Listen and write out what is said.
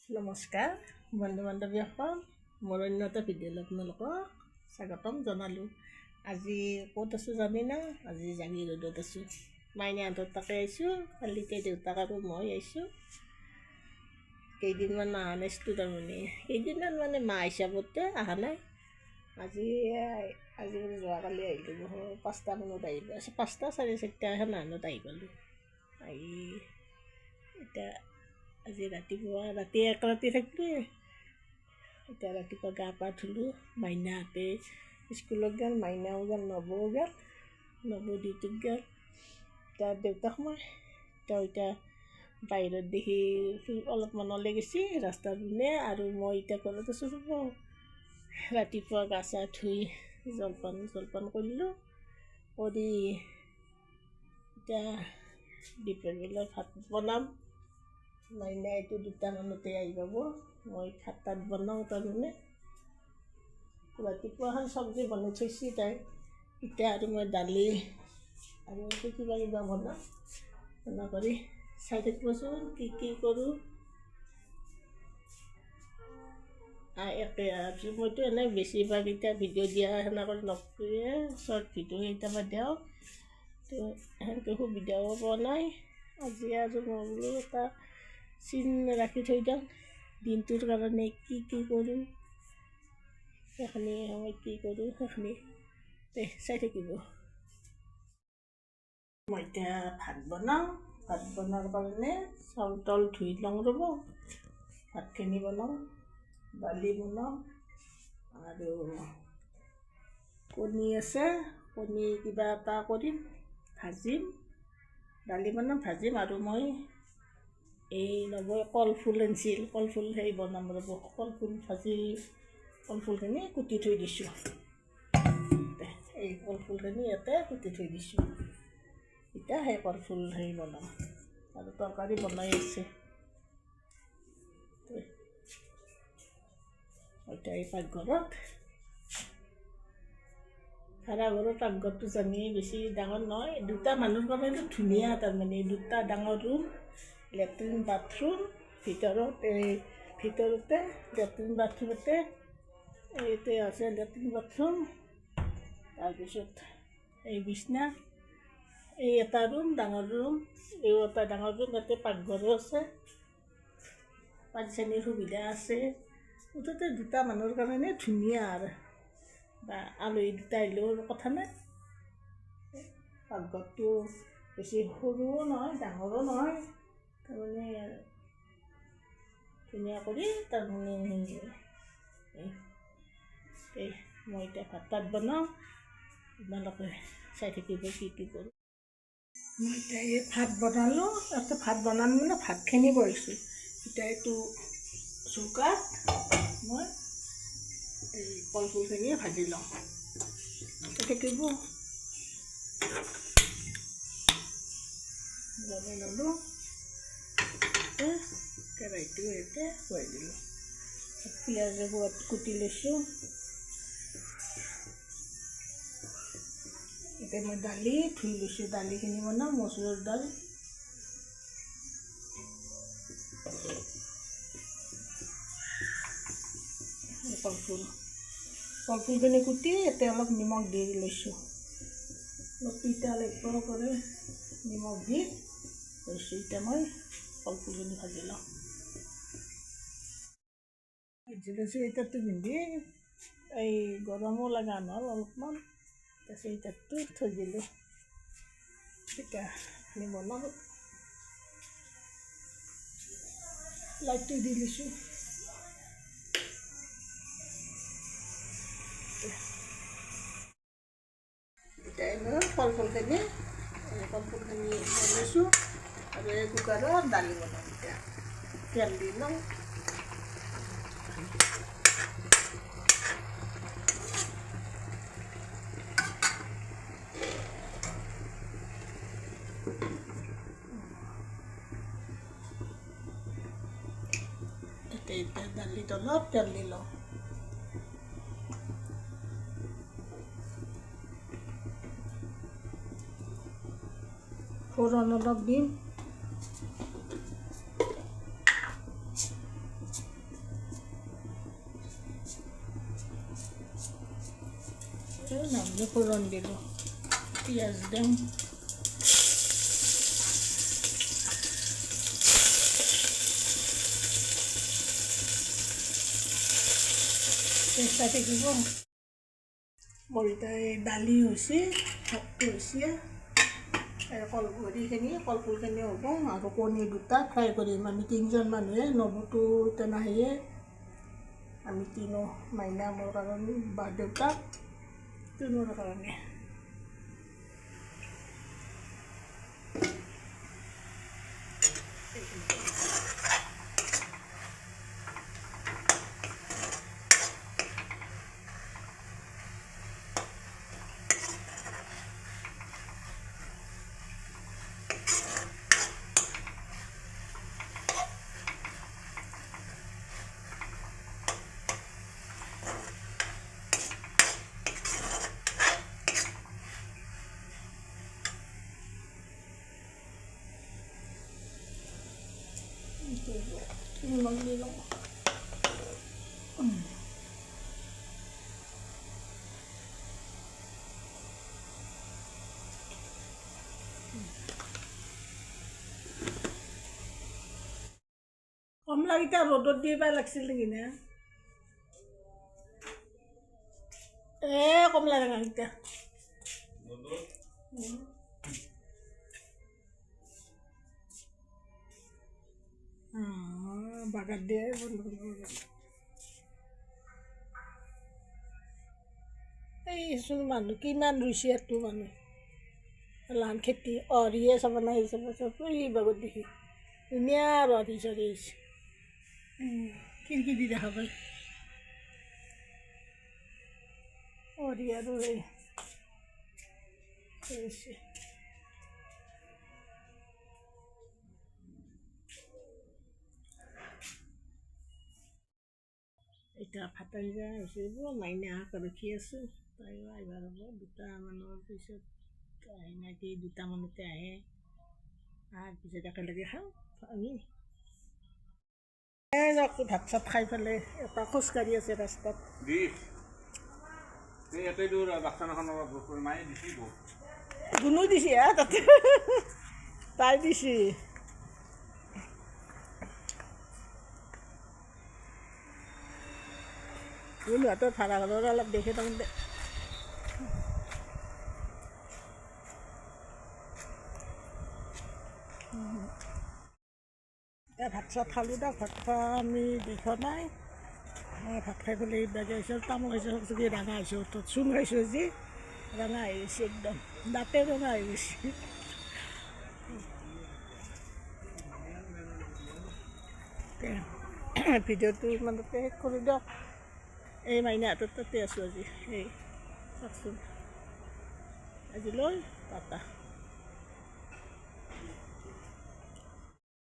নমস্কাৰ বন্ধু বান্ধৱীসকল, মোৰ অন্য এটা ভিডিঅ'লৈ আপোনালোকক স্বাগতম জনালোঁ। আজি ক'ত আছোঁ জানেনে? আজি জাগি ৰোডত আছোঁ। মাইনাহঁতৰ তাকে আহিছোঁ। কালিতে দেউতাক আৰু মই আহিছোঁ। কেইদিনমান অহা নাছিলোঁ, তাৰমানে কেইদিনমান মানে মাহ হিচাপতে অহা নাই। আজি যোৱাকালি আহিলোঁ। 5টা মানত আহিলোঁ। 5টা 4:30 মানত আহি পালোঁ। আহি এতিয়া আজি ৰাতি এক ৰাতি থাকিলোঁ। এতিয়া ৰাতিপুৱা গা পা ধুলোঁ। মাইনাহঁতে স্কুলত গ'ল, মাইনাও গ'ল, নবৌও গ'ল, নবৌ ডিউটিত গ'ল। এতিয়া দেউতাক মই এতিয়া বাহিৰত দেখি অলপমান ওলাই গৈছে ৰাস্তাৰ পিনে, আৰু মই এতিয়া ঘৰত আছোঁ। ৰাতিপুৱা গা চা ধুই জলপান কৰিলোঁ। কৰি এতিয়া দুপৰীয়া ভাত বনাম। মাইনা এইটো 2টা মানতে আহি পাব। মই ভাত বনাওঁ। তাৰমানে ৰাতিপুৱাখন চব্জি বনাই থৈছোঁ তাই। এতিয়া আৰু মই দালি আৰু কিবা বনাওঁ কৰি চাই থাকিবচোন কি কৰোঁ। মইতো এনেই বেছিভাগ এতিয়া ভিডিঅ' দিয়া সেনেকৈ নকৰিয়ে, শ্বৰ্ট ভিডিঅ' কেতিয়াবা দিওঁ। তো সেনেকৈ সুবিধাও পোৱা নাই। আজি আৰু মই বোলো এটা চিন ৰাখি থৈ দিওঁ, দিনটোৰ কাৰণে কি কৰোঁ, সেইখিনি সময়ত কি কৰোঁ সেইখিনি চাই থাকিব। মই এতিয়া ভাত বনাওঁ। ভাত বনোৱাৰ কাৰণে চাউল তাউল ধুই লওঁ ৰ'ব। ভাতখিনি বনাওঁ, দালি বনাওঁ, আৰু কণী আছে। কণী কিবা এটা কৰিম, ভাজিম, দালি বনাম, ভাজিম। আৰু মই এই নবৌৱে কলফুল আনিছিল, কলফুল বনাম ৰ'ব। কলফুলখিনি কুটি থৈ দিছোঁ। এই কলফুলখিনি ইয়াতে কুটি থৈ দিছোঁ। এতিয়া সেই কলফুল বনাম, আৰু তৰকাৰী বনাই আছে। এতিয়া এই পাকঘৰত, ভাড়াঘৰৰ পাকঘৰটো জানিয়ে বেছি ডাঙৰ নহয়। 2টা মানুহৰ কাৰণে ধুনীয়া। তাৰমানে 2টা ডাঙৰ ৰুম, লেট্ৰিন বাথৰুম ভিতৰতে লেট্ৰিন বাথৰুমতে এইতে আছে লেট্ৰিন বাথৰুম। তাৰপিছত এই বিছনা, এই এটা ৰুম, ডাঙৰ ৰুম, এই এটা ডাঙৰ ৰুম। তাতে পাকঘৰো আছে, পানী চানীৰ সুবিধা আছে। মুঠতে 2টা মানুহৰ কাৰণে ধুনীয়া। আৰু বা আলহী 2টা আহিলেও কথা নাই। পাকঘৰটো বেছি সৰুও নহয়, ডাঙৰো নহয়। তাৰমানে ধুনীয়া কৰি তাৰমানে মই এতিয়া ভাত বনাওঁ। আপোনালোকে চাই থাকিব কি কৰোঁ। মই এতিয়া এই ভাত বনালোঁ। তাৰপিছত ভাত বনাম মানে ভাতখিনি বহিছোঁ। এতিয়া এইটো চৌকাত মই এই কলফুলখিনি ভাজি লওঁ। থাকিব লগাই ল'লোঁ। কেৰাহীটো ইয়াতে খুৱাই দিলোঁ। পিঁয়াজ কুটি লৈছোঁ। এতিয়া মই দালি ধুই লৈছোঁ। দালিখিনি বনাওঁ, মচুৰৰ দাল। কলফুলখিনি কুটি এতিয়া অলপ নিমখ দি লৈছোঁ। অলপ তিতা লাগিব কৰি নিমখ দি লৈছোঁ। এতিয়া মই কলফুলখিনি ভাজি লওঁ। চুৱেটাৰটো পিন্ধি এই গৰমো লগা নহ'ল অলপমান। চুৱেটাৰটো থৈ দিলোঁ। এতিয়া বনাব, লাইটটো দি লৈছোঁ। এতিয়া এইবাৰ কলফুলখিনি বনাইছোঁ, আৰু এই কুকাৰত দালি বনাম। এতিয়া তেল দি লওঁ। এতিয়া দালিত অলপ তেল দি লওঁ। ফোৰণ অলপ দিম। নামনি ফোৰণ দিলোঁ পিঁয়াজ দিম চেষ্টা থাকিব মোৰ এতিয়া এই দালি হৈছে ভাতটো হৈছে কলপুৰখিনি হ'ব আৰু কণী দুটা ফ্ৰাই কৰিম আমি 3জন মানুহে নবুটো এতিয়া নাহে আমি তিনো মাইনা মোৰ কাৰণে বা দেউতাক তিনোৰ কাৰণে নিমখ দি লওঁ কমলাকেইটা ৰ'দত দিব লাগিছিল নেকি নে কমলা টেঙাকেইটা বাগাত দিয়ে এইচোন মানুহ কিমান ৰুইছে এইটো মানুহ লান খেতি অৰিয়ে চাব নাই চব এই বাগত দেখি ধুনীয়া ৰহি চৰি আহিছে খিৰিকী দি দেখা পাই অৰি আৰু এই এতিয়া ভাতৰ যায় হৈছে মাইনা শাক ৰখি আছোঁ তাইও আহিবাৰ হ'ব 2টামানৰ পিছত আহে নাকি 2টামানতে আহে তাৰপিছত একেলগে খাওঁ আমি ভাত চাত খাই পেলাই এটা খোজকাঢ়ি আছে ৰাস্তাত গুণো দিছে তাতে তাই দিছে গুণহঁতৰ ভাড়া ঘৰৰ অলপ দেখি তাৰমানে ভাত চাত খালোঁ দা ভাত খোৱা আমি দেখা নাই মই ভাত খাই পেলাই বেগে আহিছোঁ তামোল খাইছোঁ সবচকি ৰঙা আহিছোঁ চূণ খাইছোঁ আজি ৰঙা হৈ গৈছে একদম দাঁতে ৰঙা হৈ গৈছে ভিডিঅ'টো ইমানতে শেষ কৰি দিয়ক এই মাইনাহঁতৰ তাতে আছোঁ আজি এই চাওকচোন আজিলৈ টাটা